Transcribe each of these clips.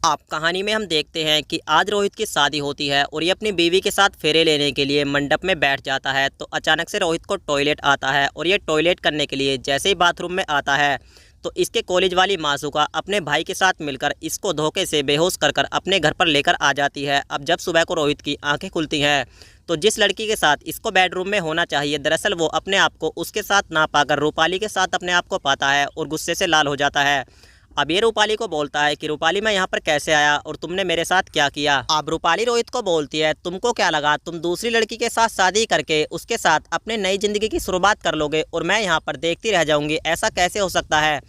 आप कहानी में हम देखते हैं कि आज रोहित की शादी होती है और ये अपनी बीवी के साथ फेरे लेने के लिए मंडप में बैठ जाता है। तो अचानक से रोहित को टॉयलेट आता है और ये टॉयलेट करने के लिए जैसे ही बाथरूम में आता है तो इसके कॉलेज वाली मासूका अपने भाई के साथ मिलकर इसको धोखे से बेहोश कर कर अपने घर पर लेकर आ जाती है। अब जब सुबह को रोहित की आंखें खुलती हैं तो जिस लड़की के साथ इसको बेडरूम में होना चाहिए, दरअसल वो अपने आप को उसके साथ ना पाकर रूपाली के साथ अपने आप को पाता है और गुस्से से लाल हो जाता है। अब ये रूपाली को बोलता है कि रूपाली मैं यहाँ पर कैसे आया और तुमने मेरे साथ क्या किया। अब रूपाली रोहित को बोलती है तुमको क्या लगा तुम दूसरी लड़की के साथ शादी करके उसके साथ अपने नई जिंदगी की शुरुआत कर लोगे और मैं यहाँ पर देखती रह जाऊंगी, ऐसा कैसे हो सकता है।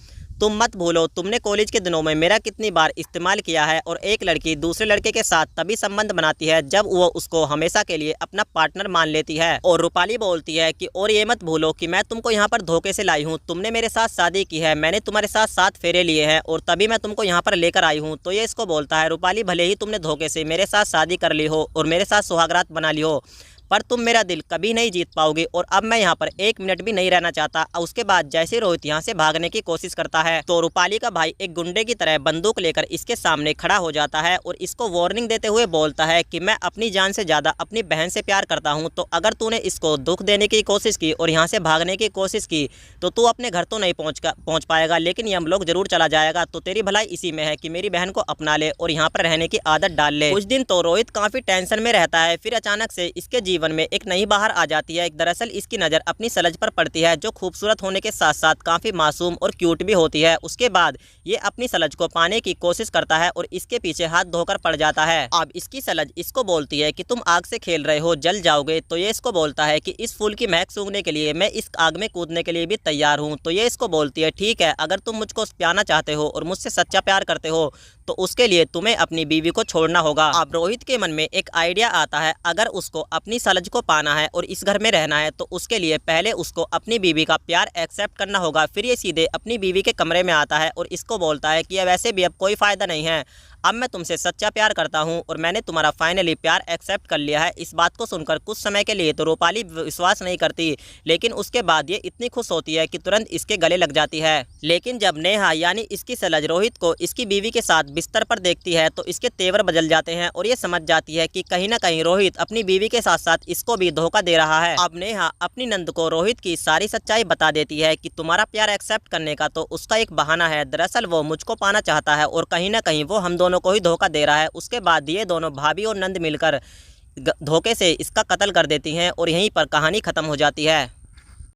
तुम मत भूलो तुमने कॉलेज के दिनों में मेरा कितनी बार इस्तेमाल किया है और एक लड़की दूसरे लड़के के साथ तभी संबंध बनाती है जब वो उसको हमेशा के लिए अपना पार्टनर मान लेती है। और रूपाली बोलती है कि और ये मत भूलो कि मैं तुमको यहाँ पर धोखे से लाई हूँ, तुमने मेरे साथ शादी की है, मैंने तुम्हारे साथ 7 फेरे लिए हैं और तभी मैं तुमको यहाँ पर लेकर आई हूँ। तो ये इसको बोलता है रूपाली भले ही तुमने धोखे से मेरे साथ शादी कर ली हो और मेरे साथ सुहागरात बना ली हो, पर तुम मेरा दिल कभी नहीं जीत पाओगे और अब मैं यहाँ पर 1 मिनट भी नहीं रहना चाहता। उसके बाद जैसे रोहित यहाँ से भागने की कोशिश करता है तो रूपाली का भाई एक गुंडे की तरह बंदूक लेकर इसके सामने खड़ा हो जाता है और इसको वार्निंग देते हुए बोलता है कि मैं अपनी जान से ज्यादा अपनी बहन से प्यार करता हूँ, तो अगर तूने इसको दुख देने की कोशिश की और यहाँ से भागने की कोशिश की तो तू अपने घर तो नहीं पहुँच पाएगा, लेकिन यम लोग जरूर चला जाएगा। तो तेरी भलाई इसी में है कि मेरी बहन को अपना ले और यहाँ पर रहने की आदत डाल ले। कुछ दिन तो रोहित काफी टेंशन में रहता है, फिर अचानक से इसके जीवन में एक नई बाहर आ जाती है। दरअसल इसकी नज़र अपनी सलज पर पड़ती है जो खूबसूरत होने के साथ साथ काफ़ी मासूम और क्यूट भी होती है। उसके बाद ये अपनी सलज को पाने की कोशिश करता है और इसके पीछे हाथ धोकर पड़ जाता है। अब इसकी सलज इसको बोलती है कि तुम आग से खेल रहे हो, जल जाओगे। तो ये इसको बोलता है कि इस फूल की महक सूंघने के लिए मैं इस आग में कूदने के लिए भी तैयार हूँ। तो ये इसको बोलती है ठीक है, अगर तुम मुझको प्याना चाहते हो और मुझसे सच्चा प्यार करते हो तो उसके लिए तुम्हें अपनी बीवी को छोड़ना होगा। अब रोहित के मन में एक आइडिया आता है, अगर उसको अपनी सलज को पाना है और इस घर में रहना है तो उसके लिए पहले उसको अपनी बीवी का प्यार एक्सेप्ट करना होगा। फिर ये सीधे अपनी बीवी के कमरे में आता है और इसको बोलता है कि वैसे भी अब कोई फायदा नहीं है, अब मैं तुमसे सच्चा प्यार करता हूं और मैंने तुम्हारा फाइनली प्यार एक्सेप्ट कर लिया है। इस बात को सुनकर कुछ समय के लिए तो रूपाली विश्वास नहीं करती, लेकिन उसके बाद ये इतनी खुश होती है कि तुरंत इसके गले लग जाती है। लेकिन जब नेहा यानी इसकी सलज रोहित को इसकी बीवी के साथ बिस्तर पर देखती है तो इसके तेवर बदल जाते हैं और ये समझ जाती है कि कहीं ना कहीं रोहित अपनी बीवी के साथ साथ इसको भी धोखा दे रहा है। अब नेहा अपनी नंद को रोहित की सारी सच्चाई बता देती है कि तुम्हारा प्यार एक्सेप्ट करने का तो उसका एक बहाना है, दरअसल वो मुझको पाना चाहता है और कहीं ना कहीं वो हम दोनों को ही धोखा दे रहा है। उसके बाद ये दोनों भाभी और नंद मिलकर धोखे से इसका कत्ल कर देती हैं और यहीं पर कहानी खत्म हो जाती है।